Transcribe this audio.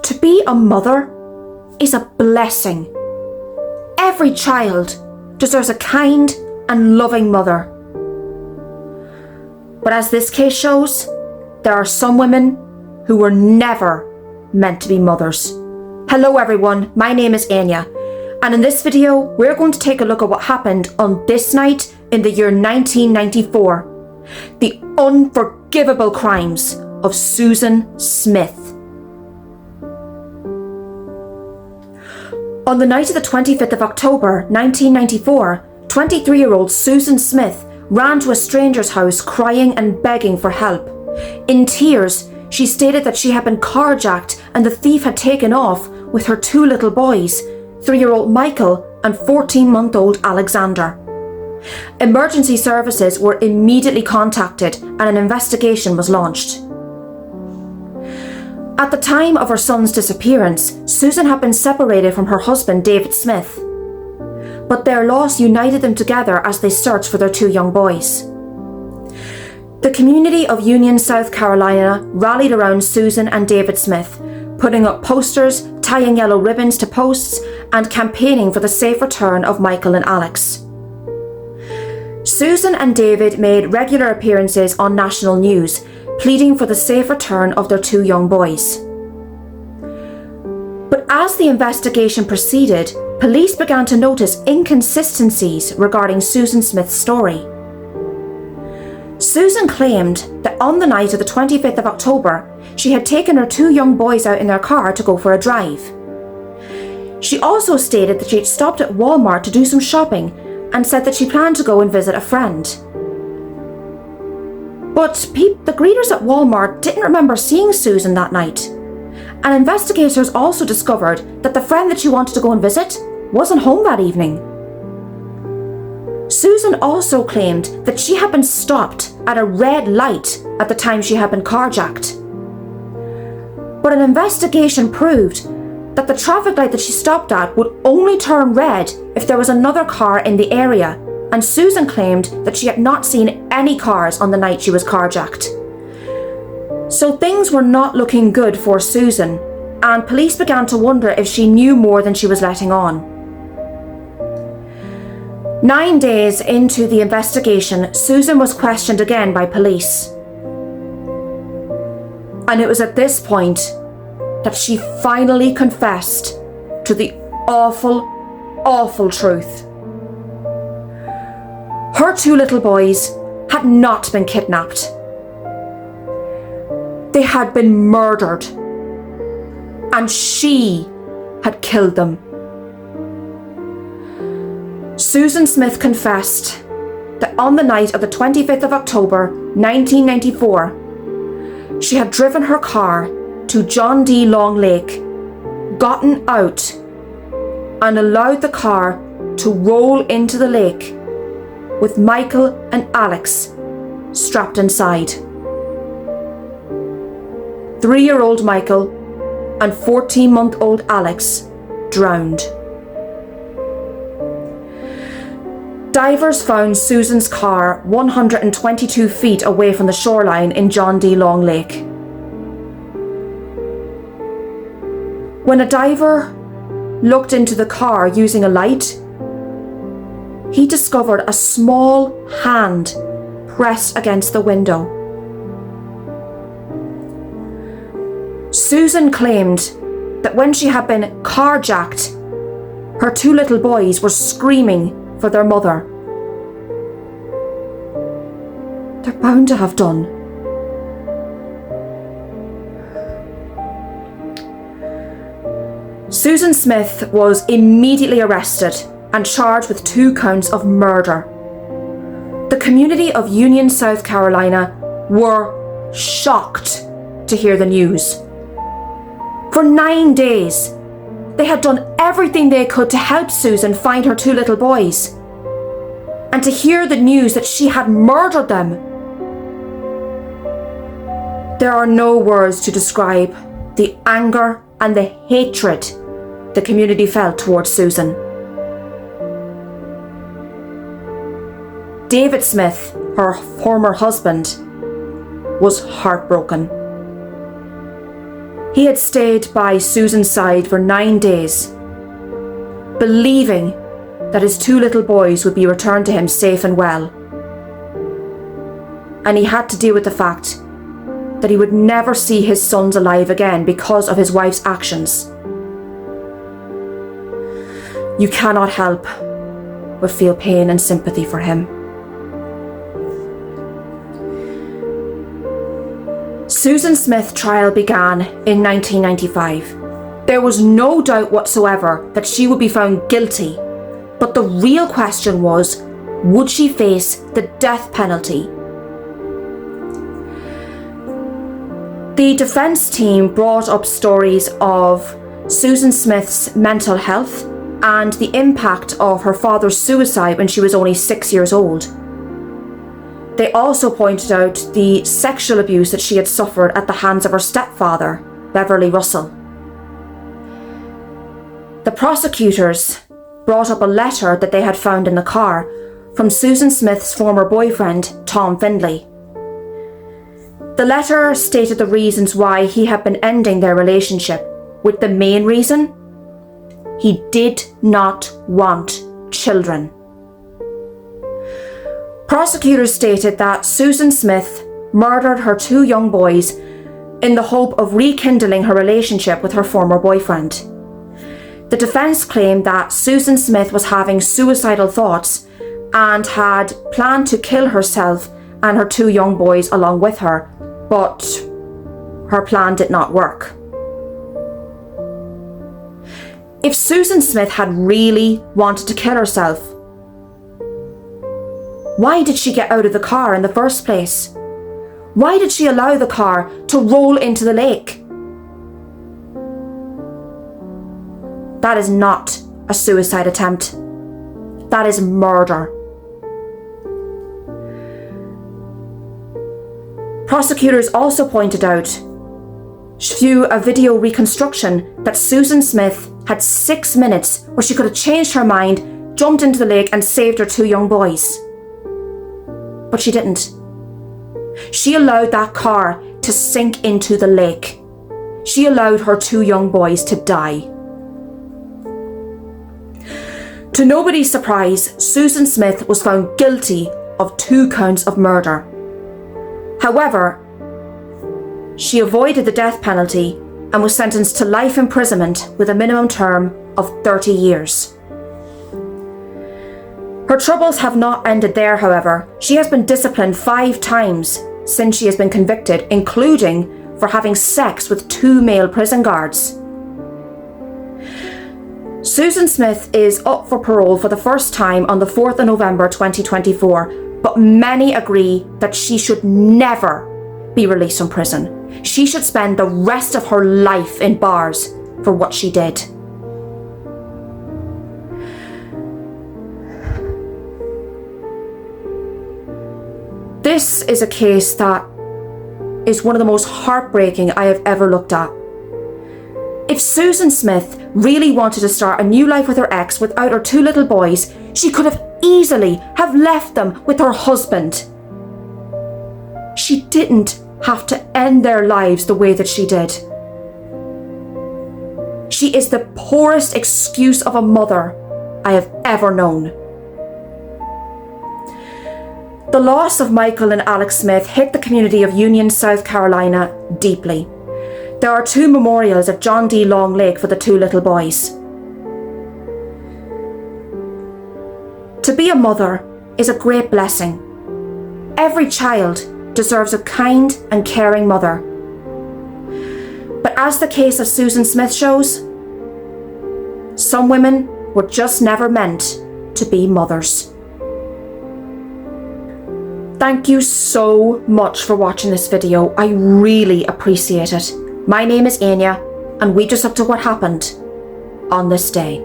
To be a mother is a blessing. Every child deserves a kind and loving mother. But as this case shows, there are some women who were never meant to be mothers. Hello everyone, my name is Anya, and in this video we're going to take a look at what happened on this night in the year 1994. The unforgivable crimes of Susan Smith. On the night of the 25th of October 1994, 23-year-old Susan Smith ran to a stranger's house crying and begging for help. In tears, she stated that she had been carjacked and the thief had taken off with her two little boys, 3-year-old Michael and 14-month-old Alexander. Emergency services were immediately contacted and an investigation was launched. At the time of her son's disappearance, Susan had been separated from her husband, David Smith. But their loss united them together as they searched for their two young boys. The community of Union, South Carolina rallied around Susan and David Smith, putting up posters, tying yellow ribbons to posts, and campaigning for the safe return of Michael and Alex. Susan and David made regular appearances on national news, pleading for the safe return of their two young boys. But as the investigation proceeded, police began to notice inconsistencies regarding Susan Smith's story. Susan claimed that on the night of the 25th of October, she had taken her two young boys out in their car to go for a drive. She also stated that she had stopped at Walmart to do some shopping and said that she planned to go and visit a friend. But the greeters at Walmart didn't remember seeing Susan that night. And investigators also discovered that the friend that she wanted to go and visit wasn't home that evening. Susan also claimed that she had been stopped at a red light at the time she had been carjacked. But an investigation proved that the traffic light that she stopped at would only turn red if there was another car in the area, and Susan claimed that she had not seen any cars on the night she was carjacked. So things were not looking good for Susan, and police began to wonder if she knew more than she was letting on. 9 days into the investigation, Susan was questioned again by police. And it was at this point that she finally confessed to the awful, awful truth. Her two little boys had not been kidnapped. They had been murdered, and she had killed them. Susan Smith confessed that on the night of the 25th of October 1994, she had driven her car to John D. Long Lake, gotten out, and allowed the car to roll into the lake with Michael and Alex strapped inside. 3-year-old Michael and 14-month-old Alex drowned. Divers found Susan's car 122 feet away from the shoreline in John D. Long Lake. When a diver looked into the car using a light, he discovered a small hand pressed against the window. Susan claimed that when she had been carjacked, her two little boys were screaming for their mother. They're bound to have done. Susan Smith was immediately arrested and charged with 2 counts of murder. The community of Union, South Carolina were shocked to hear the news. For 9 days, they had done everything they could to help Susan find her 2 little boys. And to hear the news that she had murdered them, there are no words to describe the anger and the hatred the community felt towards Susan. David Smith, her former husband, was heartbroken. He had stayed by Susan's side for 9 days, believing that his 2 little boys would be returned to him safe and well. And he had to deal with the fact that he would never see his sons alive again because of his wife's actions. You cannot help but feel pain and sympathy for him. Susan Smith's trial began in 1995. There was no doubt whatsoever that she would be found guilty, but the real question was, would she face the death penalty? The defence team brought up stories of Susan Smith's mental health and the impact of her father's suicide when she was only 6 years old. They also pointed out the sexual abuse that she had suffered at the hands of her stepfather, Beverly Russell. The prosecutors brought up a letter that they had found in the car from Susan Smith's former boyfriend, Tom Findlay. The letter stated the reasons why he had been ending their relationship, with the main reason: he did not want children. Prosecutors stated that Susan Smith murdered her 2 young boys in the hope of rekindling her relationship with her former boyfriend. The defence claimed that Susan Smith was having suicidal thoughts and had planned to kill herself and her 2 young boys along with her, but her plan did not work. If Susan Smith had really wanted to kill herself, why did she get out of the car in the first place? Why did she allow the car to roll into the lake? That is not a suicide attempt. That is murder. Prosecutors also pointed out, through a video reconstruction, that Susan Smith had 6 minutes where she could have changed her mind, jumped into the lake and saved her 2 young boys. But she didn't. She allowed that car to sink into the lake. She allowed her 2 young boys to die. To nobody's surprise, Susan Smith was found guilty of 2 counts of murder. However, she avoided the death penalty and was sentenced to life imprisonment with a minimum term of 30 years. Her troubles have not ended there, however. She has been disciplined 5 times since she has been convicted, including for having sex with 2 male prison guards. Susan Smith is up for parole for the first time on the 4th of November 2024, but many agree that she should never be released from prison. She should spend the rest of her life in bars for what she did. This is a case that is one of the most heartbreaking I have ever looked at. If Susan Smith really wanted to start a new life with her ex without her 2 little boys, she could have easily have left them with her husband. She didn't have to end their lives the way that she did. She is the poorest excuse of a mother I have ever known. The loss of Michael and Alex Smith hit the community of Union, South Carolina deeply. There are 2 memorials at John D. Long Lake for the 2 little boys. To be a mother is a great blessing. Every child deserves a kind and caring mother. But as the case of Susan Smith shows, some women were just never meant to be mothers. Thank you so much for watching this video. I really appreciate it. My name is Anya, and we just looked at what happened on this day.